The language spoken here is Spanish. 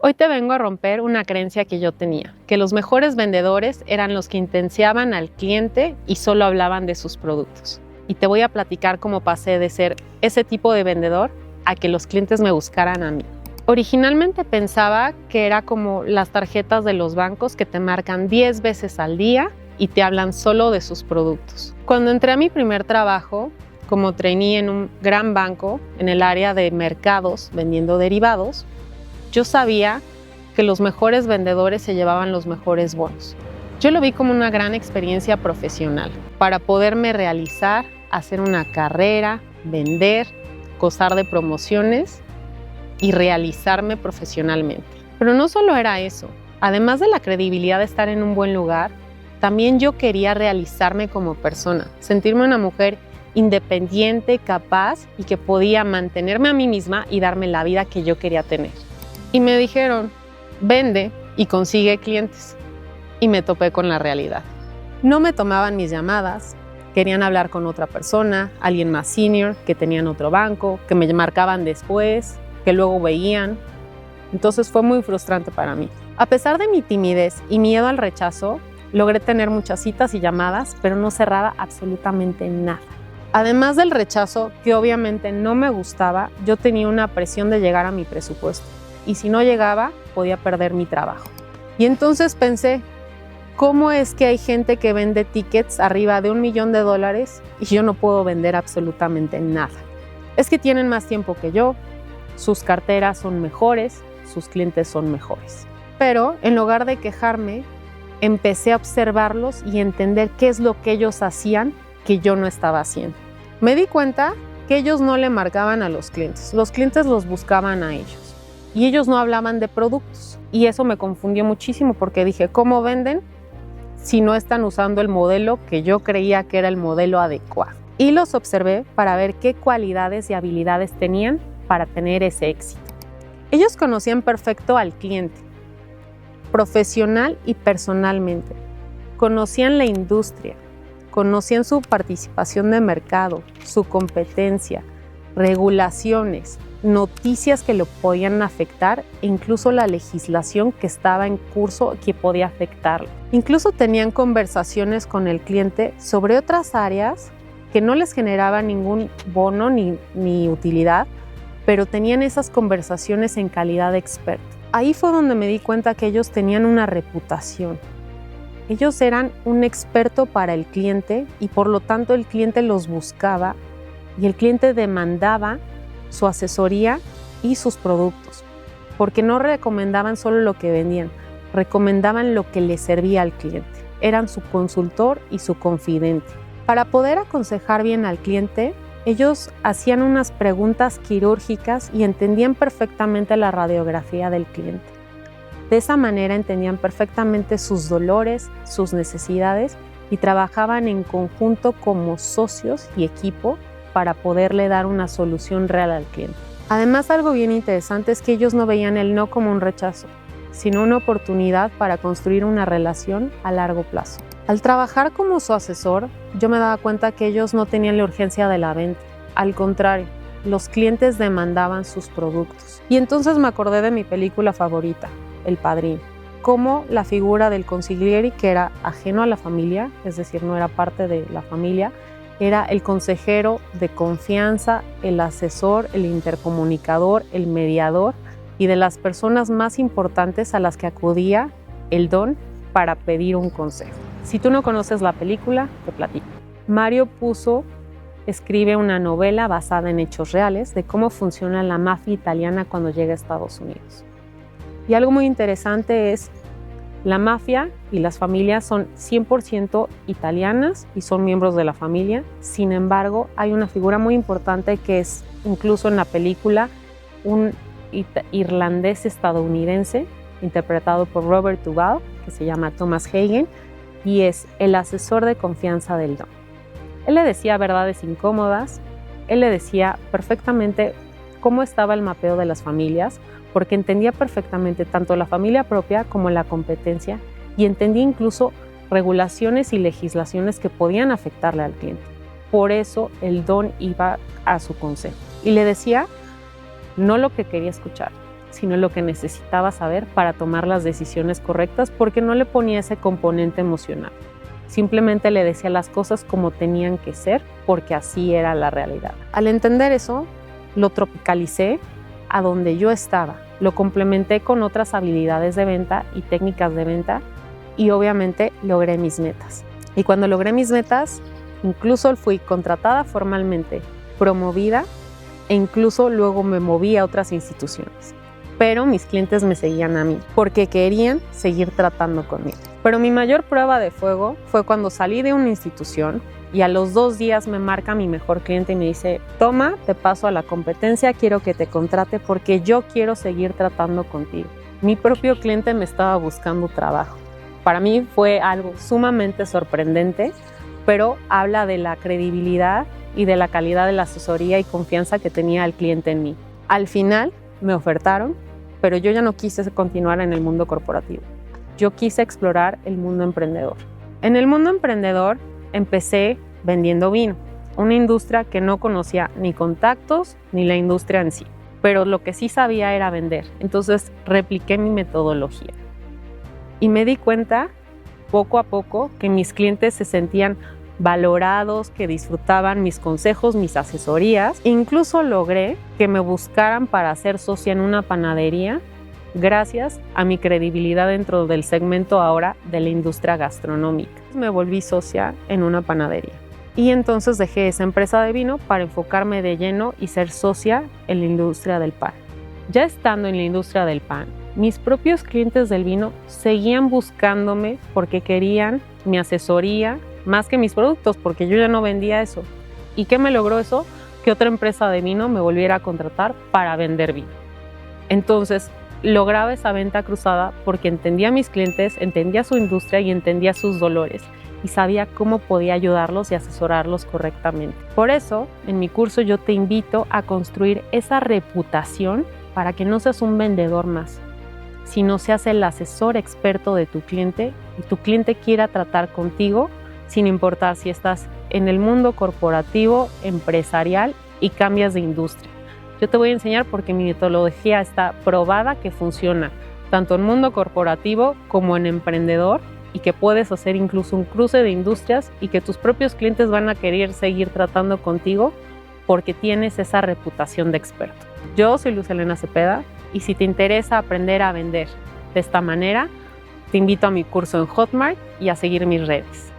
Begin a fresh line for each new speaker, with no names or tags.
Hoy te vengo a romper una creencia que yo tenía, que los mejores vendedores eran los que intenciaban al cliente y solo hablaban de sus productos. Y te voy a platicar cómo pasé de ser ese tipo de vendedor a que los clientes me buscaran a mí. Originalmente pensaba que era como las tarjetas de los bancos que te marcan 10 veces al día y te hablan solo de sus productos. Cuando entré a mi primer trabajo, como trainee en un gran banco en el área de mercados vendiendo derivados, yo sabía que los mejores vendedores se llevaban los mejores bonos. Yo lo vi como una gran experiencia profesional para poderme realizar, hacer una carrera, vender, gozar de promociones y realizarme profesionalmente. Pero no solo era eso. Además de la credibilidad de estar en un buen lugar, también yo quería realizarme como persona, sentirme una mujer independiente, capaz y que podía mantenerme a mí misma y darme la vida que yo quería tener. Y me dijeron, vende y consigue clientes. Y me topé con la realidad. No me tomaban mis llamadas, querían hablar con otra persona, alguien más senior, que tenían otro banco, que me marcaban después, que luego veían. Entonces fue muy frustrante para mí. A pesar de mi timidez y miedo al rechazo, logré tener muchas citas y llamadas, pero no cerraba absolutamente nada. Además del rechazo, que obviamente no me gustaba, yo tenía una presión de llegar a mi presupuesto. Y si no llegaba, podía perder mi trabajo. Y entonces pensé, ¿cómo es que hay gente que vende tickets arriba de $1 millón y yo no puedo vender absolutamente nada? Es que tienen más tiempo que yo, sus carteras son mejores, sus clientes son mejores. Pero en lugar de quejarme, empecé a observarlos y entender qué es lo que ellos hacían que yo no estaba haciendo. Me di cuenta que ellos no le marcaban a los clientes los buscaban a ellos. Y ellos no hablaban de productos. Y eso me confundió muchísimo porque dije, ¿cómo venden si no están usando el modelo que yo creía que era el modelo adecuado? Y los observé para ver qué cualidades y habilidades tenían para tener ese éxito. Ellos conocían perfecto al cliente, profesional y personalmente. Conocían la industria, conocían su participación de mercado, su competencia, regulaciones, noticias que lo podían afectar e incluso la legislación que estaba en curso que podía afectarlo. Incluso tenían conversaciones con el cliente sobre otras áreas que no les generaban ningún bono ni utilidad, pero tenían esas conversaciones en calidad de experto. Ahí fue donde me di cuenta que ellos tenían una reputación. Ellos eran un experto para el cliente y por lo tanto el cliente los buscaba y el cliente demandaba su asesoría y sus productos, porque no recomendaban solo lo que vendían, recomendaban lo que le servía al cliente. Eran su consultor y su confidente. Para poder aconsejar bien al cliente, ellos hacían unas preguntas quirúrgicas y entendían perfectamente la radiografía del cliente. De esa manera entendían perfectamente sus dolores, sus necesidades y trabajaban en conjunto como socios y equipo para poderle dar una solución real al cliente. Además, algo bien interesante es que ellos no veían el no como un rechazo, sino una oportunidad para construir una relación a largo plazo. Al trabajar como su asesor, yo me daba cuenta que ellos no tenían la urgencia de la venta. Al contrario, los clientes demandaban sus productos. Y entonces me acordé de mi película favorita, El Padrino. Cómo la figura del consigliere, que era ajeno a la familia, es decir, no era parte de la familia, era el consejero de confianza, el asesor, el intercomunicador, el mediador y de las personas más importantes a las que acudía el don para pedir un consejo. Si tú no conoces la película, te platico. Mario Puzo escribe una novela basada en hechos reales de cómo funciona la mafia italiana cuando llega a Estados Unidos. Y algo muy interesante es la mafia y las familias son 100% italianas y son miembros de la familia. Sin embargo, hay una figura muy importante que es, incluso en la película, un irlandés estadounidense interpretado por Robert Duvall, que se llama Thomas Hagen, y es el asesor de confianza del don. Él le decía verdades incómodas, él le decía perfectamente cómo estaba el mapeo de las familias, porque entendía perfectamente tanto la familia propia como la competencia y entendía incluso regulaciones y legislaciones que podían afectarle al cliente. Por eso el don iba a su consejo y le decía no lo que quería escuchar, sino lo que necesitaba saber para tomar las decisiones correctas, porque no le ponía ese componente emocional. Simplemente le decía las cosas como tenían que ser, porque así era la realidad. Al entender eso, lo tropicalicé a donde yo estaba. Lo complementé con otras habilidades de venta y técnicas de venta y obviamente logré mis metas. Y cuando logré mis metas, incluso fui contratada formalmente, promovida e incluso luego me moví a otras instituciones. Pero mis clientes me seguían a mí porque querían seguir tratando conmigo. Pero mi mayor prueba de fuego fue cuando salí de una institución y a los 2 días me marca mi mejor cliente y me dice: toma, te paso a la competencia, quiero que te contrate porque yo quiero seguir tratando contigo. Mi propio cliente me estaba buscando trabajo. Para mí fue algo sumamente sorprendente, pero habla de la credibilidad y de la calidad de la asesoría y confianza que tenía el cliente en mí. Al final me ofertaron, pero yo ya no quise continuar en el mundo corporativo. Yo quise explorar el mundo emprendedor. En el mundo emprendedor empecé vendiendo vino, una industria que no conocía ni contactos ni la industria en sí, pero lo que sí sabía era vender. Entonces repliqué mi metodología y me di cuenta poco a poco que mis clientes se sentían valorados, que disfrutaban mis consejos, mis asesorías. Incluso logré que me buscaran para ser socia en una panadería gracias a mi credibilidad dentro del segmento ahora de la industria gastronómica. Me volví socia en una panadería y entonces dejé esa empresa de vino para enfocarme de lleno y ser socia en la industria del pan. Ya estando en la industria del pan, mis propios clientes del vino seguían buscándome porque querían mi asesoría más que mis productos, porque yo ya no vendía eso. ¿Y qué me logró eso? Que otra empresa de vino me volviera a contratar para vender vino. Entonces, lograba esa venta cruzada porque entendía a mis clientes, entendía su industria y entendía sus dolores y sabía cómo podía ayudarlos y asesorarlos correctamente. Por eso, en mi curso yo te invito a construir esa reputación para que no seas un vendedor más, sino seas el asesor experto de tu cliente y tu cliente quiera tratar contigo sin importar si estás en el mundo corporativo, empresarial y cambias de industria. Yo te voy a enseñar porque mi metodología está probada que funciona tanto en mundo corporativo como en emprendedor y que puedes hacer incluso un cruce de industrias y que tus propios clientes van a querer seguir tratando contigo porque tienes esa reputación de experto. Yo soy Luz Helena Cepeda y si te interesa aprender a vender de esta manera, te invito a mi curso en Hotmart y a seguir mis redes.